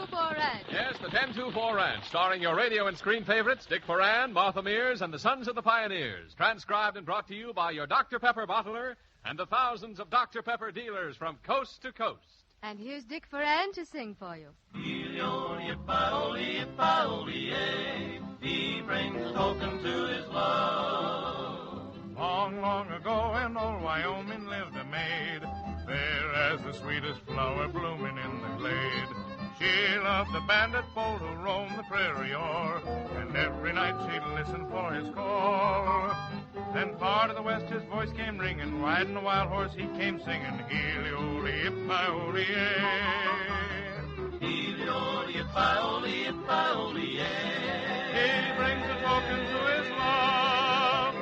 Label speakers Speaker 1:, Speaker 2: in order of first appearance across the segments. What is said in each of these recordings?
Speaker 1: 10-2-4 Ranch.
Speaker 2: Yes, the 10-2-4 Ranch, starring your radio and screen favorites, Dick Foran, Martha Mears, and the Sons of the Pioneers. Transcribed and brought to you by your Dr. Pepper bottler and the thousands of Dr. Pepper dealers from coast to coast.
Speaker 1: And here's Dick Foran to sing for you.
Speaker 3: He brings a token to his love.
Speaker 4: Long, long ago in old Wyoming lived a maid, fair as the sweetest flower blooming in the glade. She loved the bandit foe who roamed the prairie o'er, and every night she'd listen for his call. Then far to the west his voice came ringing, riding a wild horse he came singing, Heely-o-lee-ip-I-o-lee-ay.
Speaker 3: Heely-o-lee-ip-I-o-lee-ay.
Speaker 4: He brings a token to his love.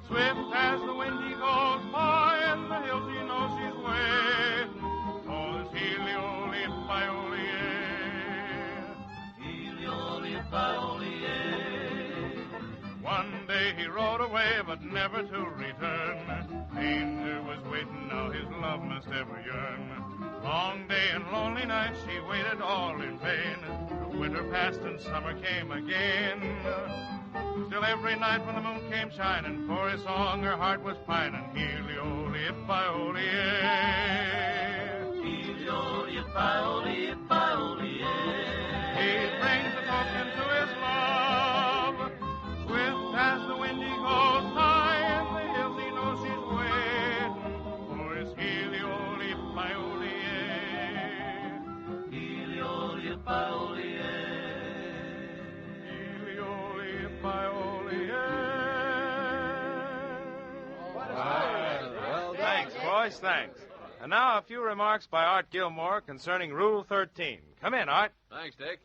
Speaker 4: Swift as the wind he goes by, in the hills he knows his way. Oh, this Heely-o-lee-ip-I-o-lee-ay.
Speaker 3: Heely-o-lee-ip-I-o-lee-ay.
Speaker 4: One day he rode away, but never to return. Danger was waiting, now his love must ever yearn. Long day and lonely night she waited all in vain. The winter passed and summer came again. Still every night when the moon came shining, for his song her heart was pining. Heely-o-lee-ip-I-o-lee-ay.
Speaker 3: Heely-o-lee-ip-I-o-lee-ay.
Speaker 4: He brings a token to his love. Swift as the wind he goes, high in the hills he knows his way. For his Heely-o-lee-ip-I-o-lee-ay.
Speaker 5: Well, thanks, boys, thanks. And now a few remarks by Art Gilmore concerning Rule 13. Come in, Art.
Speaker 2: Thanks, Dick.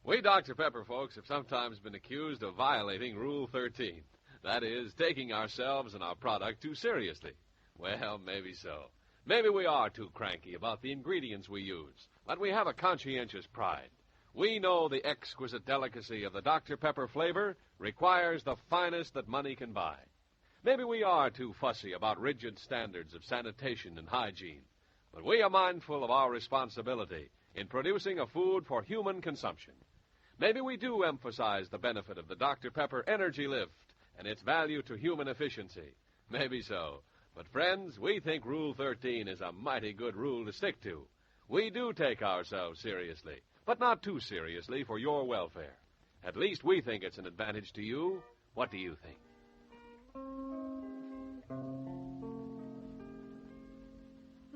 Speaker 2: We Dr. Pepper folks have sometimes been accused of violating Rule 13. That is, taking ourselves and our product too seriously. Well, maybe so. Maybe we are too cranky about the ingredients we use, but we have a conscientious pride. We know the exquisite delicacy of the Dr. Pepper flavor requires the finest that money can buy. Maybe we are too fussy about rigid standards of sanitation and hygiene, but we are mindful of our responsibility in producing a food for human consumption. Maybe we do emphasize the benefit of the Dr. Pepper Energy Lift and its value to human efficiency. Maybe so. But, friends, we think Rule 13 is a mighty good rule to stick to. We do take ourselves seriously, but not too seriously for your welfare. At least we think it's an advantage to you. What do you think?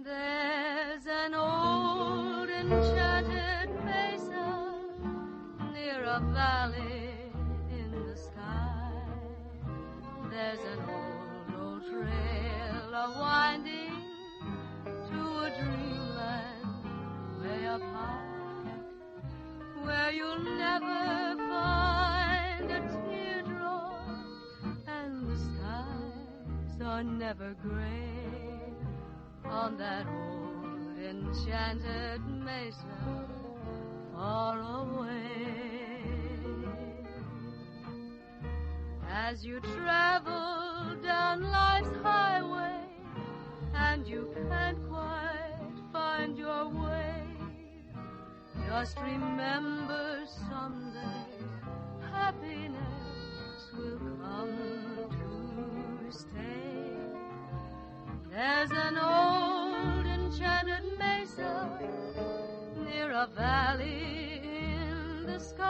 Speaker 1: There's an old enchanted mesa near a valley in the sky. There's an old trail a-winding to a dreamland way up high, where you'll never find a teardrop and the skies are never gray on that old enchanted mesa far away. As you travel down life's highway and you can't quite find your way, just remember someday happiness will come to stay. There's an old enchanted mesa near a valley in the sky,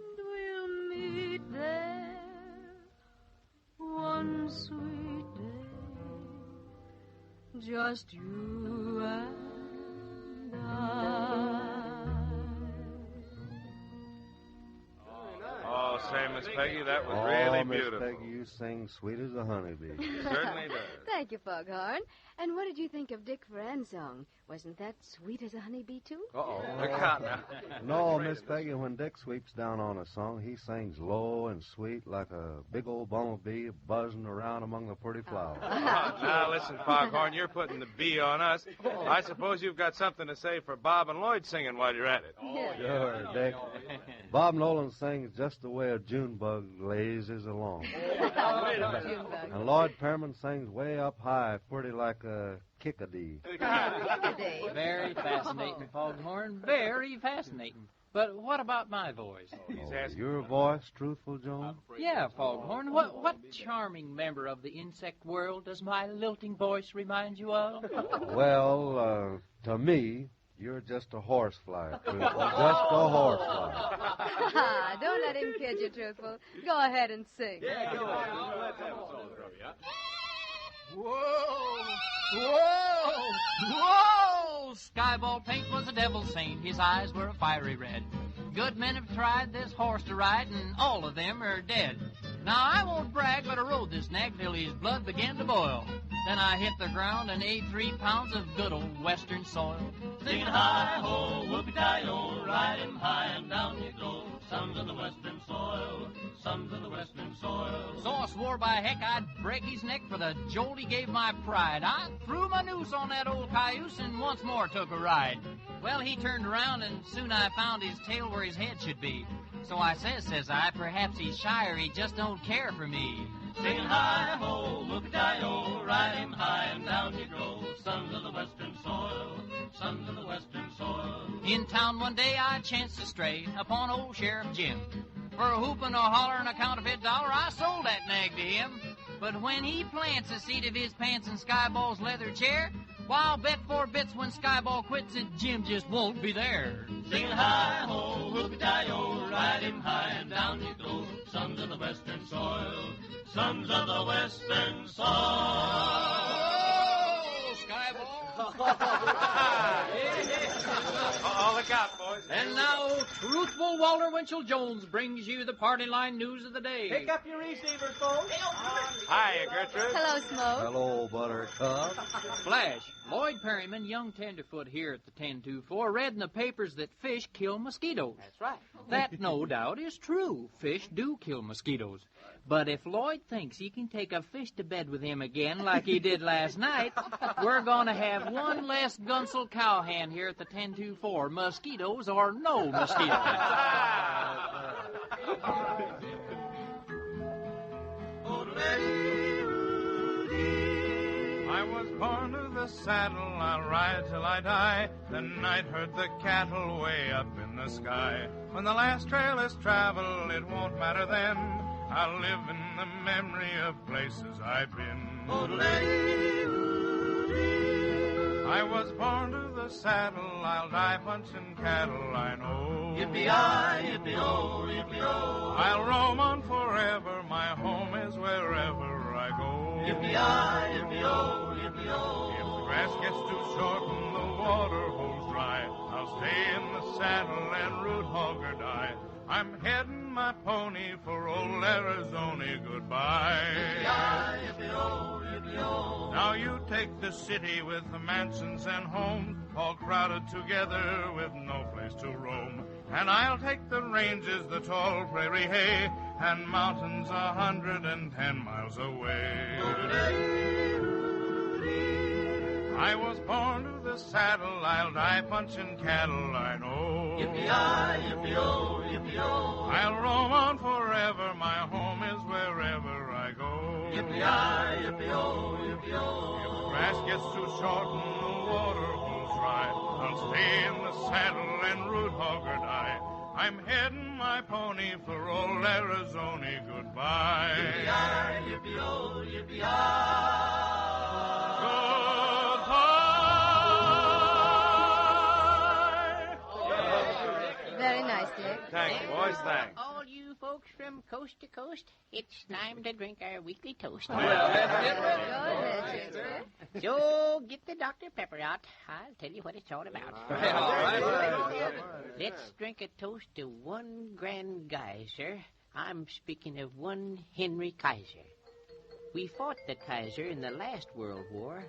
Speaker 1: and we'll meet there one sweet day, just you and I.
Speaker 5: Oh, say, Miss Peggy, that was really
Speaker 6: Miss
Speaker 5: beautiful.
Speaker 6: Peggy, you sing sweet as a honeybee.
Speaker 5: Certainly does.
Speaker 1: Thank you, Foghorn. And what did you think of Dick Foran's song? Wasn't that sweet as a honeybee, too?
Speaker 5: Uh-oh. Look out now.
Speaker 6: No, Miss Peggy, when Dick sweeps down on a song, he sings low and sweet like a big old bumblebee buzzing around among the pretty flowers.
Speaker 5: Now, listen, Foghorn, you're putting the bee on us. I suppose you've got something to say for Bob and Lloyd singing while you're at it.
Speaker 6: Sure, Dick. Bob Nolan sings just the way a June June bug lazes along.
Speaker 1: June bug.
Speaker 6: And Lloyd Perriman sings way up high, pretty like a kickadee.
Speaker 1: Kickadee.
Speaker 7: Very fascinating, Foghorn. Very fascinating. But what about my voice?
Speaker 6: Your voice, truthful, Joan?
Speaker 7: Yeah, Foghorn. What charming member of the insect world does my lilting voice remind you of?
Speaker 6: Well, to me, you're just a horsefly, truthful. Just a horsefly.
Speaker 1: Don't let him kid you, truthful. Go ahead and sing.
Speaker 2: Yeah, go on. Let them solo from you, huh?
Speaker 7: Whoa! Whoa! Whoa! Skyball Pink was a devil saint. His eyes were a fiery red. Good men have tried this horse to ride, and all of them are dead. Now, I won't brag, but I rode this nag till his blood began to boil. Then I hit the ground and ate 3 pounds of good old western soil.
Speaker 3: Singing hi-ho, whoopie-di-o, ride him high and down you go. Sons of the western soil, sons of the western soil.
Speaker 7: So I swore by heck I'd break his neck for the jolt he gave my pride. I threw my noose on that old cayuse and once more took a ride. Well, he turned around and soon I found his tail where his head should be. So I says I, perhaps he's shy or he just don't care for me.
Speaker 3: Singing hi-ho, whoopie-di-o, ride him high and down you go. Sons of the western soil, sons of the western soil.
Speaker 7: In town one day I chanced to stray upon old Sheriff Jim. For a hoopin' or hollerin' a counterfeit dollar, I sold that nag to him. But when he plants the seat of his pants in Skyball's leather chair, why, I'll bet 4 bits when Skyball quits that Jim just won't be there.
Speaker 3: Singing hi-ho, whoopie-di-o, ride him high and down you go. Sons of the western soil, sons of the western soil.
Speaker 7: Oh, Skyball!
Speaker 5: Look out, boys.
Speaker 7: And now, truthful Walter Winchell Jones brings you the party line news of the day.
Speaker 8: Pick up your receivers, folks.
Speaker 5: Hiya, Gertrude.
Speaker 1: Hello, Smoke.
Speaker 6: Hello, Buttercup.
Speaker 7: Flash, Lloyd Perryman, young tenderfoot here at the 1024, read in the papers that fish kill mosquitoes.
Speaker 8: That's right.
Speaker 7: That, no doubt, is true. Fish do kill mosquitoes. But if Lloyd thinks he can take a fish to bed with him again like he did last night, we're going to have one less Gunsel cowhand here at the 1024, mosquitoes or no mosquitoes.
Speaker 4: I was born to the saddle, I'll ride till I die. The night herd the cattle way up in the sky. When the last trail is traveled, it won't matter then. I'll live in the memory of places I've been. I was born to the saddle, I'll die punching cattle, I know.
Speaker 3: Yippee-yi, yippee-oh, yippee-oh.
Speaker 4: I'll roam on forever, my home is wherever I go.
Speaker 3: Yippee-yi, yippee-oh, yippee-oh.
Speaker 4: If the grass gets too short and the water holds dry, I'll stay in the saddle and root hog or die. I'm heading my pony for old Arizona, goodbye.
Speaker 3: Yippee-yi, yippee-oh, yippee-oh.
Speaker 4: Now you take the city with the mansions and homes, all crowded together with no place to roam. And I'll take the ranges, the tall prairie hay, and mountains 110 miles away. I was born to the saddle, I'll die punching cattle, I know.
Speaker 3: Yippee-yi, yippee-oh, yippee-oh.
Speaker 4: I'll roam on forever, my home is wherever I go.
Speaker 3: Yippee-yi, yippee-oh, yippee-oh.
Speaker 4: If the grass gets too short and the water holds dry, I'll stay in the saddle and root hog or die. I'm heading my pony for old Arizona, goodbye.
Speaker 3: Yippee-yi, yippee-oh, yippee-yi.
Speaker 1: Very nice, Dick.
Speaker 5: Thanks, boys, thanks.
Speaker 9: All you folks from coast to coast, it's time to drink our weekly toast.
Speaker 1: Go ahead, Chester.
Speaker 9: So get the Dr. Pepper out. I'll tell you what it's all about. Let's drink a toast to one grand guy, sir. I'm speaking of one Henry Kaiser. We fought the Kaiser in the last World War.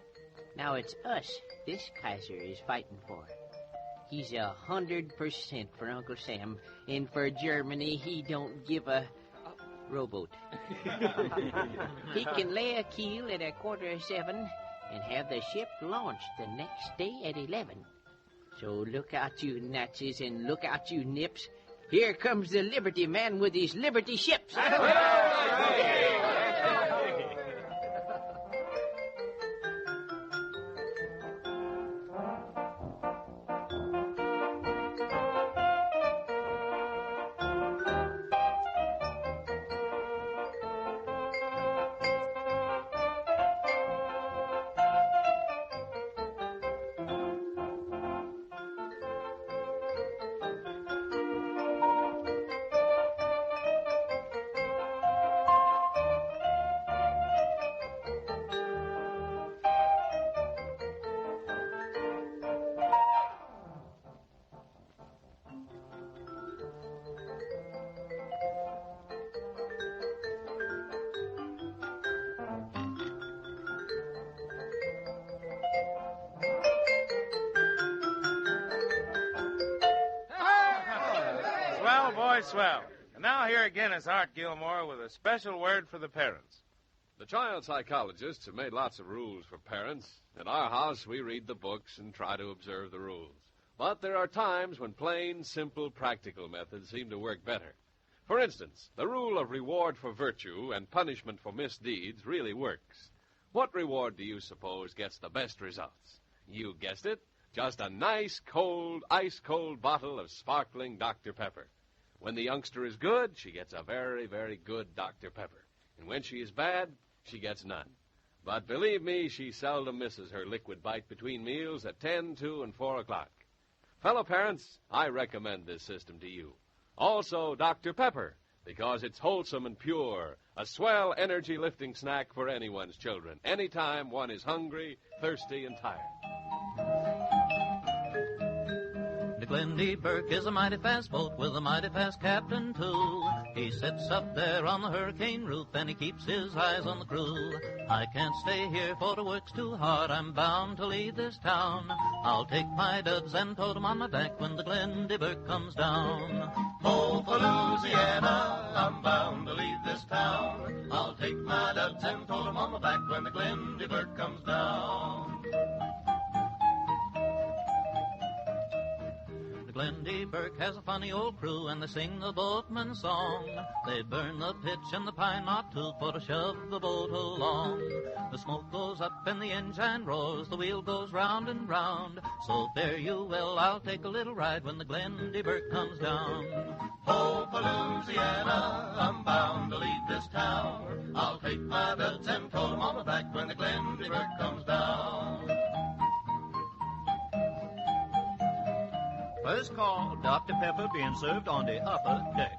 Speaker 9: Now it's us this Kaiser is fighting for. He's 100% for Uncle Sam, and for Germany, he don't give a rowboat. He can lay a keel at 7:15 and have the ship launched the next day at 11. So look out, you Nazis, and look out, you nips. Here comes the Liberty Man with his Liberty ships.
Speaker 5: Swell, boy, swell. And now here again is Art Gilmore with a special word for the parents.
Speaker 2: The child psychologists have made lots of rules for parents. At our house, we read the books and try to observe the rules. But there are times when plain, simple, practical methods seem to work better. For instance, the rule of reward for virtue and punishment for misdeeds really works. What reward do you suppose gets the best results? You guessed it. Just a nice, cold, ice-cold bottle of sparkling Dr. Pepper. When the youngster is good, she gets a very, very good Dr. Pepper. And when she is bad, she gets none. But believe me, she seldom misses her liquid bite between meals at 10, 2, and 4 o'clock. Fellow parents, I recommend this system to you. Also, Dr. Pepper, because it's wholesome and pure, a swell energy-lifting snack for anyone's children, anytime one is hungry, thirsty, and tired.
Speaker 10: The Glendy Burke is a mighty fast boat with a mighty fast captain, too. He sits up there on the hurricane roof and he keeps his eyes on the crew. I can't stay here for the work's too hard. I'm bound to leave this town. I'll take my duds and tote 'em on my back when the Glendy Burke comes down.
Speaker 3: Oh, for Louisiana, I'm bound to leave this town. I'll take my duds and tote 'em on my back when the Glendy Burke comes down.
Speaker 10: The Glendy Burke has a funny old crew, and they sing the boatman's song. They burn the pitch and the pine knot too for to shove the boat along. The smoke goes up and the engine roars, the wheel goes round and round. So fare you well, I'll take a little ride when the Glendy Burke comes down.
Speaker 3: Oh, for Louisiana, I'm bound to leave this town. I'll take my duds and tote 'em on my back when the Glendy Burke comes down.
Speaker 8: First call, Dr. Pepper being served on the upper deck.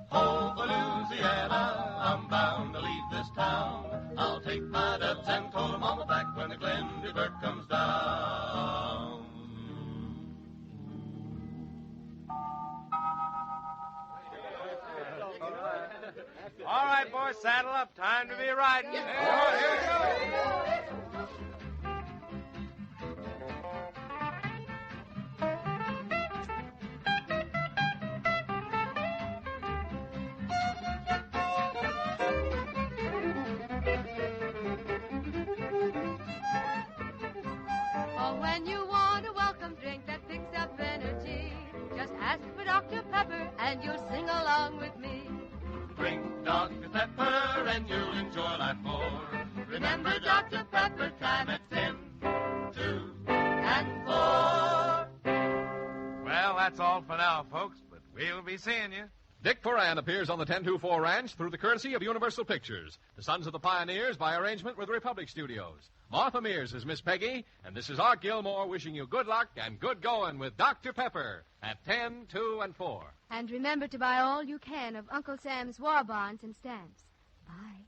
Speaker 3: Oh, for Louisiana, I'm bound to leave this town. I'll take my duds and tote 'em on my back when the Glendy Burke comes down.
Speaker 5: All right, boys, saddle up. Time to be riding.
Speaker 1: Oh, when you want a welcome drink that picks up energy, just ask for Dr. Pepper and you'll sing along with me.
Speaker 3: Drink Dr. Pepper and you'll enjoy life more. Remember Dr. Pepper time at 10, 2, and 4.
Speaker 5: Well, that's all for now, folks, but we'll be seeing you.
Speaker 2: Dick Foran appears on the 1024 Ranch through the courtesy of Universal Pictures. The Sons of the Pioneers by arrangement with Republic Studios. Martha Mears is Miss Peggy, and this is Art Gilmore wishing you good luck and good going with Dr. Pepper at 10, 2, and 4.
Speaker 1: And remember to buy all you can of Uncle Sam's war bonds and stamps. Bye.